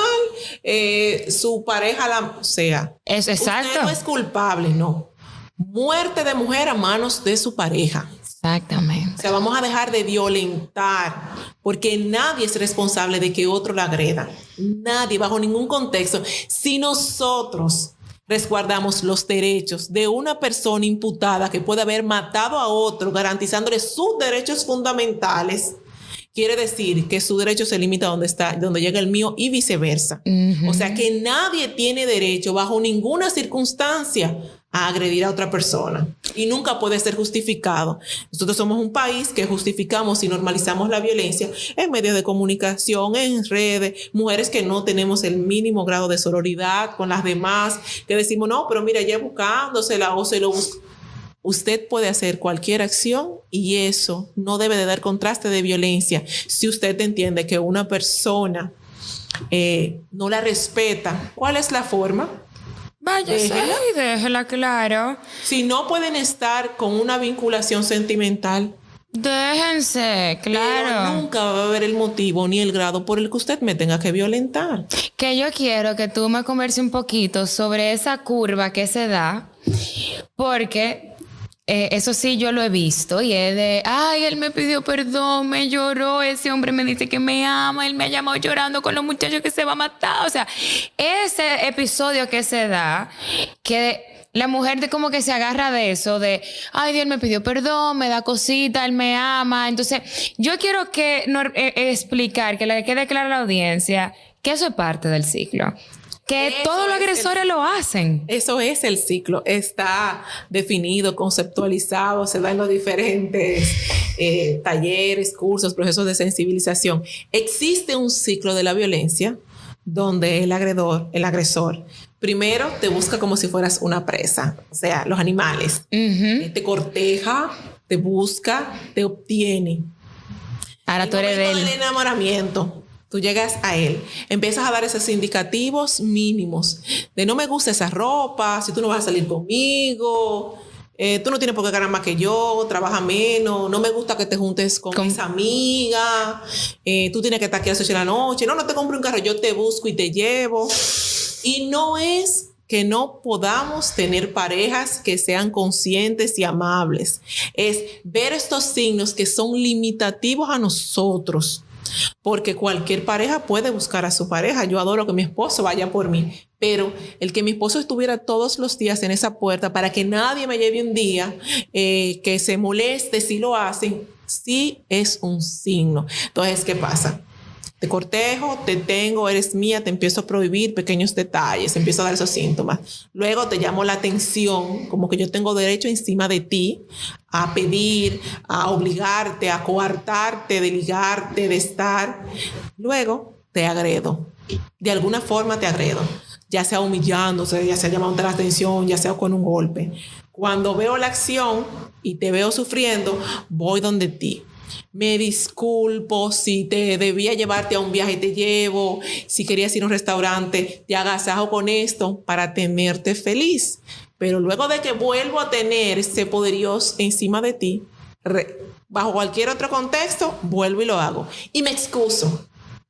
su pareja es exacto. Usted no es culpable, no. Muerte de mujer a manos de su pareja. Exactamente. O sea, vamos a dejar de violentar, porque nadie es responsable de que otro la agreda. Nadie, bajo ningún contexto. Si nosotros resguardamos los derechos de una persona imputada que puede haber matado a otro, garantizándole sus derechos fundamentales, quiere decir que su derecho se limita a donde llega el mío y viceversa. O sea que nadie tiene derecho bajo ninguna circunstancia a agredir a otra persona y nunca puede ser justificado. Nosotros somos un país que justificamos y normalizamos la violencia en medios de comunicación, en redes, mujeres que no tenemos el mínimo grado de sororidad con las demás, que decimos, no, pero mira, ella buscándosela o se lo busca. Usted puede hacer cualquier acción y eso no debe de dar contraste de violencia. Si usted entiende que una persona no la respeta, ¿cuál es la forma? Váyase y déjela, claro. Si no pueden estar con una vinculación sentimental, déjense, claro. Pero nunca va a haber el motivo ni el grado por el que usted me tenga que violentar. Que yo quiero que tú me converses un poquito sobre esa curva que se da, porque eso sí yo lo he visto y es de, ay, él me pidió perdón, me lloró, ese hombre me dice que me ama, él me ha llamado llorando con los muchachos que se va a matar. O sea, ese episodio que se da, que la mujer como que se agarra de eso, de, ay, Dios me pidió perdón, me da cosita, él me ama. Entonces, yo quiero explicar, que le quede clara a la audiencia, que eso es parte del ciclo. Que eso todos los agresores lo hacen. Eso es el ciclo. Está definido, conceptualizado, se da en los diferentes talleres, cursos, procesos de sensibilización. Existe un ciclo de la violencia donde el agresor, primero te busca como si fueras una presa, o sea, los animales. Te corteja, te busca, te obtiene. Ahora tú eres de él. El enamoramiento. Tú llegas a él, empiezas a dar esos indicativos mínimos de no me gusta esa ropa, si tú no vas a salir conmigo, tú no tienes por qué ganar más que yo, trabaja menos, no me gusta que te juntes con esa amiga, tú tienes que estar aquí a las 8 de la noche, no te compro un carro, yo te busco y te llevo. Y no es que no podamos tener parejas que sean conscientes y amables. Es ver estos signos que son limitativos a nosotros. Porque cualquier pareja puede buscar a su pareja. Yo adoro que mi esposo vaya por mí. Pero el que mi esposo estuviera todos los días en esa puerta para que nadie me lleve un día, que se moleste si lo hacen, sí es un signo. Entonces, ¿qué pasa? Te cortejo, te tengo, eres mía, te empiezo a prohibir pequeños detalles, empiezo a dar esos síntomas. Luego te llamo la atención, como que yo tengo derecho encima de ti a pedir, a obligarte, a coartarte, de ligarte, de estar. Luego te agredo. De alguna forma te agredo. Ya sea humillándose, ya sea llamándote la atención, ya sea con un golpe. Cuando veo la acción y te veo sufriendo, voy donde ti. Me disculpo, si te debía llevarte a un viaje te llevo, si querías ir a un restaurante te agasajo con esto para tenerte feliz. Pero luego de que vuelvo a tener ese poderío encima de ti, bajo cualquier otro contexto, vuelvo y lo hago. Y me excuso.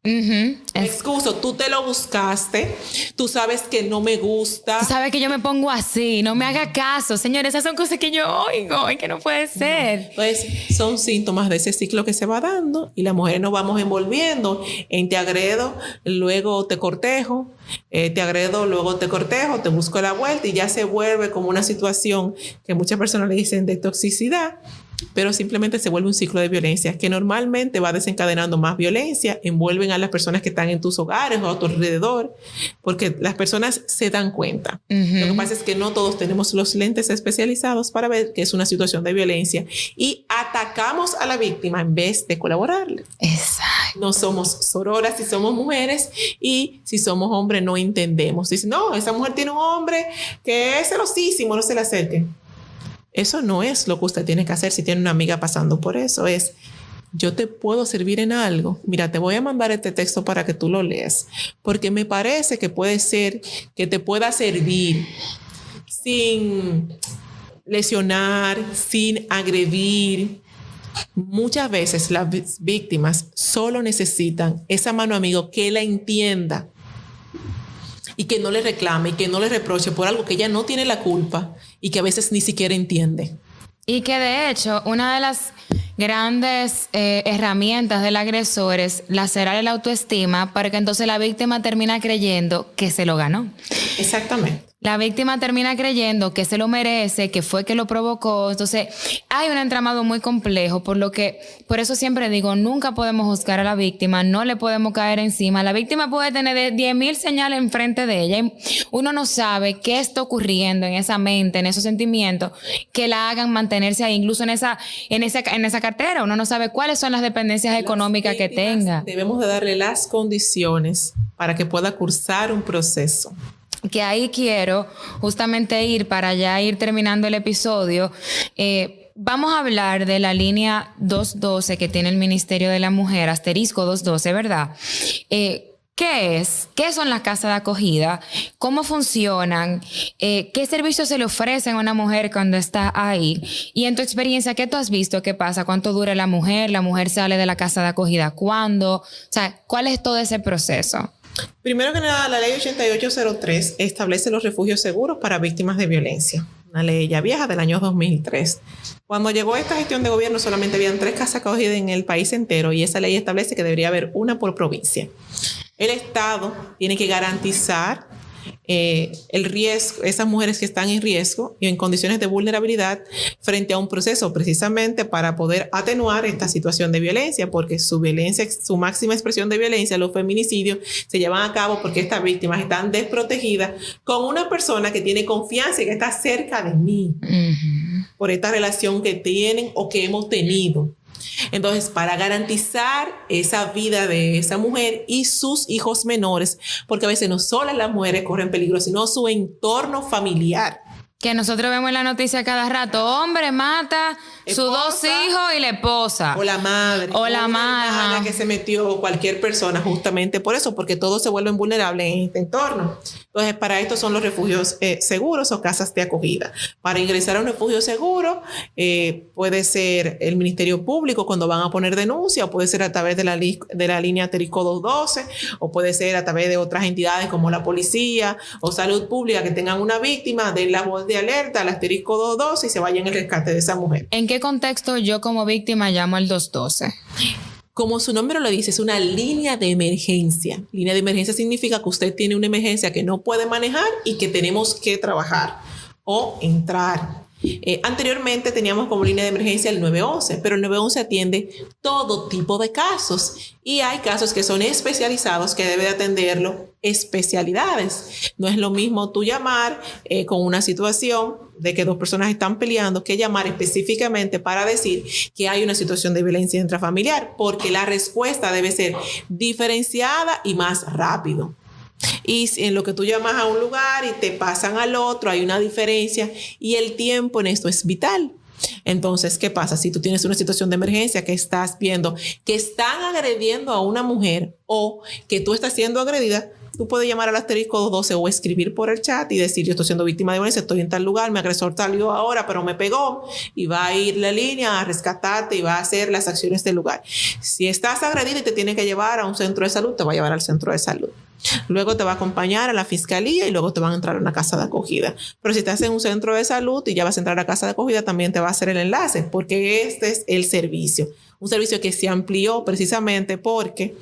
Me excuso, tú te lo buscaste, tú sabes que no me gusta. Tú sabes que yo me pongo así, no me haga caso. Señores, esas son cosas que yo oigo y que no puede ser. No. Entonces, son síntomas de ese ciclo que se va dando y las mujeres nos vamos envolviendo en te agredo, luego te cortejo, te agredo, luego te cortejo, te busco la vuelta y ya se vuelve como una situación que muchas personas le dicen de toxicidad. Pero simplemente se vuelve un ciclo de violencia que normalmente va desencadenando más violencia, envuelven a las personas que están en tus hogares o a tu alrededor, porque las personas se dan cuenta. Lo que pasa es que no todos tenemos los lentes especializados para ver que es una situación de violencia y atacamos a la víctima en vez de colaborarle. Exacto. No somos sororas si somos mujeres y si somos hombres no entendemos. Dicen, no, esa mujer tiene un hombre que es celosísimo, no se le acerque. Eso no es lo que usted tiene que hacer si tiene una amiga pasando por eso. Es, yo te puedo servir en algo. Mira, te voy a mandar este texto para que tú lo leas. Porque me parece que puede ser que te pueda servir sin lesionar, sin agredir. Muchas veces las víctimas solo necesitan esa mano amigo que la entienda y que no le reclame y que no le reproche por algo que ella no tiene la culpa y que a veces ni siquiera entiende. Y que de hecho una de las grandes herramientas del agresor es lacerar la autoestima para que entonces la víctima termina creyendo que se lo ganó. Exactamente. La víctima termina creyendo que se lo merece, que fue que lo provocó. Entonces, hay un entramado muy complejo, por eso siempre digo, nunca podemos juzgar a la víctima, no le podemos caer encima. La víctima puede tener 10,000 señales enfrente de ella y uno no sabe qué está ocurriendo en esa mente, en esos sentimientos que la hagan mantenerse ahí, incluso en esa cartera. Uno no sabe cuáles son las dependencias económicas que tenga. Debemos de darle las condiciones para que pueda cursar un proceso. Que ahí quiero justamente ir para ya ir terminando el episodio. Vamos a hablar de la línea 212 que tiene el Ministerio de la Mujer, asterisco 212, ¿verdad? ¿Qué es? ¿Qué son las casas de acogida? ¿Cómo funcionan? ¿Qué servicios se le ofrecen a una mujer cuando está ahí? Y en tu experiencia, ¿qué tú has visto? ¿Qué pasa? ¿Cuánto dura la mujer? ¿La mujer sale de la casa de acogida cuándo? O sea, ¿cuál es todo ese proceso? Primero que nada, la ley 8803 establece los refugios seguros para víctimas de violencia. Una ley ya vieja del año 2003. Cuando llegó esta gestión de gobierno solamente habían 3 casas acogidas en el país entero y esa ley establece que debería haber una por provincia. El Estado tiene que garantizar el riesgo, esas mujeres que están en riesgo y en condiciones de vulnerabilidad frente a un proceso precisamente para poder atenuar esta situación de violencia, porque su máxima expresión de violencia, los feminicidios, se llevan a cabo porque estas víctimas están desprotegidas con una persona que tiene confianza y que está cerca de mí por esta relación que tienen o que hemos tenido. Entonces, para garantizar esa vida de esa mujer y sus hijos menores, porque a veces no solo las mujeres corren peligro, sino su entorno familiar. Que nosotros vemos en la noticia cada rato, hombre mata sus 2 hijos y la esposa. O la madre. O la madre. Que se metió, cualquier persona, justamente por eso, porque todos se vuelven vulnerables en este entorno. Entonces, para esto son los refugios seguros o casas de acogida. Para ingresar a un refugio seguro, puede ser el Ministerio Público cuando van a poner denuncia, o puede ser a través de la línea asterisco 212, o puede ser a través de otras entidades como la policía o salud pública que tengan una víctima, den la voz de alerta al asterisco 212 y se vayan en rescate de esa mujer. ¿En qué contexto yo como víctima llamo al 212? Como su nombre lo dice, es una línea de emergencia. Línea de emergencia significa que usted tiene una emergencia que no puede manejar y que tenemos que trabajar o entrar. Anteriormente teníamos como línea de emergencia el 911, pero el 911 atiende todo tipo de casos y hay casos que son especializados que debe de atenderlo especialidades. No es lo mismo tú llamar con una situación de que dos personas están peleando que llamar específicamente para decir que hay una situación de violencia intrafamiliar, porque la respuesta debe ser diferenciada y más rápido. Y en lo que tú llamas a un lugar y te pasan al otro, hay una diferencia y el tiempo en esto es vital. Entonces, ¿qué pasa? Si tú tienes una situación de emergencia que estás viendo que están agrediendo a una mujer o que tú estás siendo agredida, tú puedes llamar al asterisco 212 o escribir por el chat y decir: yo estoy siendo víctima de violencia, estoy en tal lugar, mi agresor salió ahora, pero me pegó, y va a ir la línea a rescatarte y va a hacer las acciones del lugar. Si estás agredida y te tiene que llevar a un centro de salud, te va a llevar al centro de salud. Luego te va a acompañar a la fiscalía y luego te van a entrar a una casa de acogida. Pero si estás en un centro de salud y ya vas a entrar a la casa de acogida, también te va a hacer el enlace, porque este es el servicio. Un servicio que se amplió precisamente porque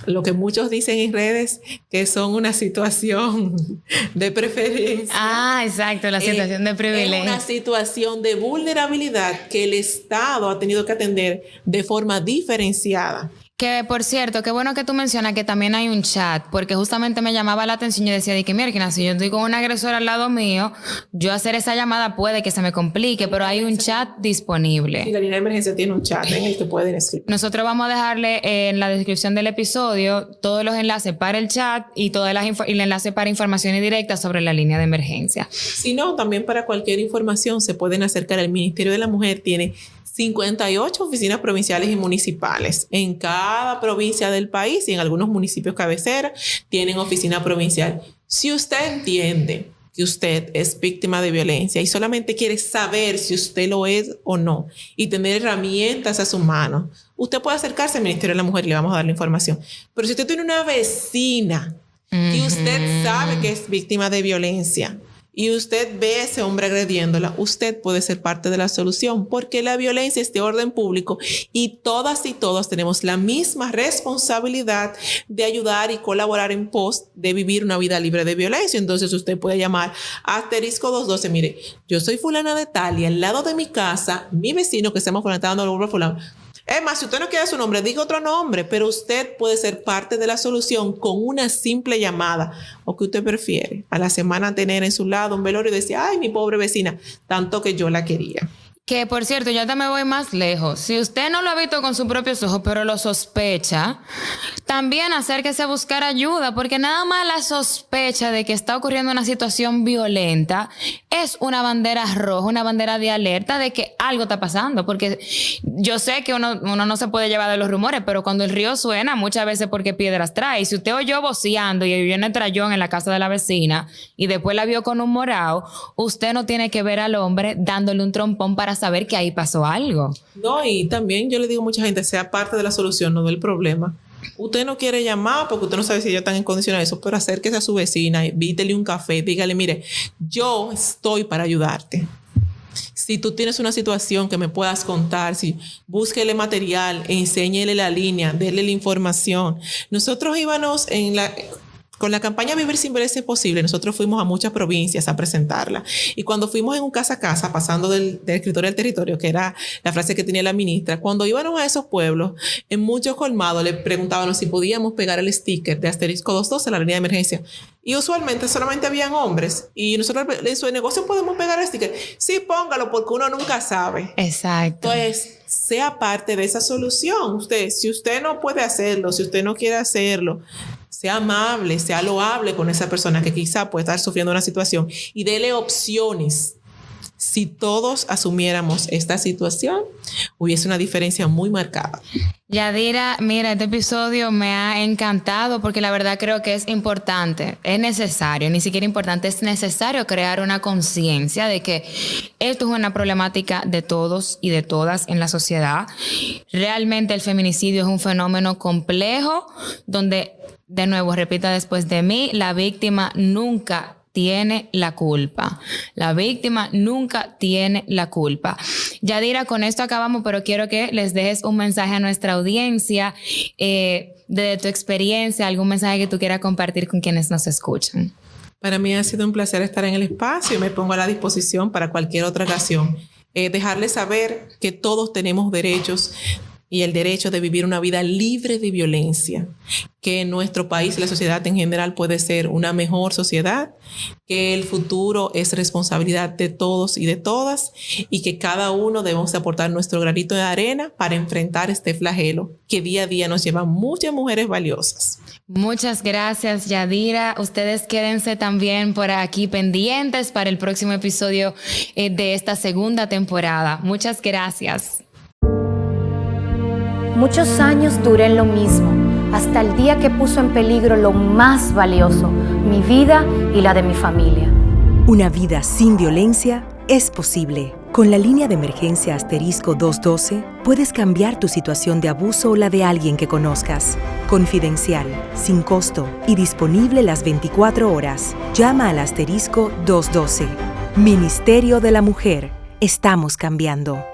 lo que muchos dicen en redes que son una situación de preferencia. Ah, exacto, la situación de privilegio. Es una situación de vulnerabilidad que el Estado ha tenido que atender de forma diferenciada. Que, por cierto, qué bueno que tú mencionas que también hay un chat, porque justamente me llamaba la atención. Yo decía, que mira, si yo estoy con un agresor al lado mío, yo hacer esa llamada puede que se me complique, pero hay un chat disponible. Y la línea de emergencia tiene un chat en el que pueden escribir. Nosotros vamos a dejarle en la descripción del episodio todos los enlaces para el chat y y el enlace para información directa sobre la línea de emergencia. Si no, también para cualquier información se pueden acercar al Ministerio de la Mujer. Tiene 58 oficinas provinciales y municipales en cada provincia del país y en algunos municipios cabecera tienen oficina provincial. Si usted entiende que usted es víctima de violencia y solamente quiere saber si usted lo es o no y tener herramientas a su mano, usted puede acercarse al Ministerio de la Mujer y le vamos a dar la información. Pero si usted tiene una vecina y usted sabe que es víctima de violencia y usted ve a ese hombre agrediéndola, usted puede ser parte de la solución, porque la violencia es de orden público y todas tenemos la misma responsabilidad de ayudar y colaborar en pos de vivir una vida libre de violencia. Entonces usted puede llamar a asterisco 212, mire, yo soy fulana de tal y al lado de mi casa, mi vecino que se llama fulana está dando el nombre a fulano. Es más, si usted no quiere su nombre, diga otro nombre, pero usted puede ser parte de la solución con una simple llamada. ¿O qué usted prefiere? A la semana tener en su lado un velorio y decir: ay, mi pobre vecina, tanto que yo la quería. Que, por cierto, yo te me voy más lejos. Si usted no lo ha visto con sus propios ojos, pero lo sospecha, también acérquese a buscar ayuda, porque nada más la sospecha de que está ocurriendo una situación violenta es una bandera roja, una bandera de alerta de que algo está pasando. Porque yo sé que uno no se puede llevar de los rumores, pero cuando el río suena, muchas veces porque piedras trae. Y si usted oyó voceando y viene trayón en la casa de la vecina y después la vio con un morado, usted no tiene que ver al hombre dándole un trompón para saber que ahí pasó algo. No, y también yo le digo a mucha gente, sea parte de la solución, no del problema. Usted no quiere llamar porque usted no sabe si ellos están en condiciones de eso, pero acérquese a su vecina, invítele un café, dígale: mire, yo estoy para ayudarte. Si tú tienes una situación que me puedas contar, si búsquele material, enséñele la línea, déle la información. Nosotros íbamos con la campaña Vivir sin Violencia es Posible, nosotros fuimos a muchas provincias a presentarla. Y cuando fuimos en un casa a casa, pasando del escritorio al territorio, que era la frase que tenía la ministra, cuando íbamos a esos pueblos, en muchos colmados le preguntábamos si podíamos pegar el sticker de asterisco 212 a la línea de emergencia. Y usualmente solamente habían hombres. Y nosotros en su negocio podemos pegar el sticker. Sí, póngalo, porque uno nunca sabe. Exacto. Entonces, sea parte de esa solución. Si usted no puede hacerlo, si usted no quiere hacerlo, sea amable, sea loable con esa persona que quizá puede estar sufriendo una situación y dele opciones. Si todos asumiéramos esta situación, hubiese una diferencia muy marcada. Yadira, mira, este episodio me ha encantado porque la verdad creo que es importante, es necesario, ni siquiera importante, es necesario crear una conciencia de que esto es una problemática de todos y de todas en la sociedad. Realmente el feminicidio es un fenómeno complejo donde, de nuevo, repita después de mí, la víctima nunca tiene la culpa. La víctima nunca tiene la culpa. Yadira, con esto acabamos, pero quiero que les dejes un mensaje a nuestra audiencia, de tu experiencia, algún mensaje que tú quieras compartir con quienes nos escuchan. Para mí ha sido un placer estar en el espacio y me pongo a la disposición para cualquier otra ocasión. Dejarles saber que todos tenemos derechos y el derecho de vivir una vida libre de violencia, que en nuestro país y la sociedad en general puede ser una mejor sociedad, que el futuro es responsabilidad de todos y de todas y que cada uno debemos aportar nuestro granito de arena para enfrentar este flagelo que día a día nos lleva muchas mujeres valiosas. Muchas gracias, Yadira. Ustedes quédense también por aquí pendientes para el próximo episodio de esta segunda temporada. Muchas gracias. Muchos años duré en lo mismo, hasta el día que puso en peligro lo más valioso, mi vida y la de mi familia. Una vida sin violencia es posible. Con la línea de emergencia asterisco 212, puedes cambiar tu situación de abuso o la de alguien que conozcas. Confidencial, sin costo y disponible las 24 horas. Llama al asterisco 212. Ministerio de la Mujer. Estamos cambiando.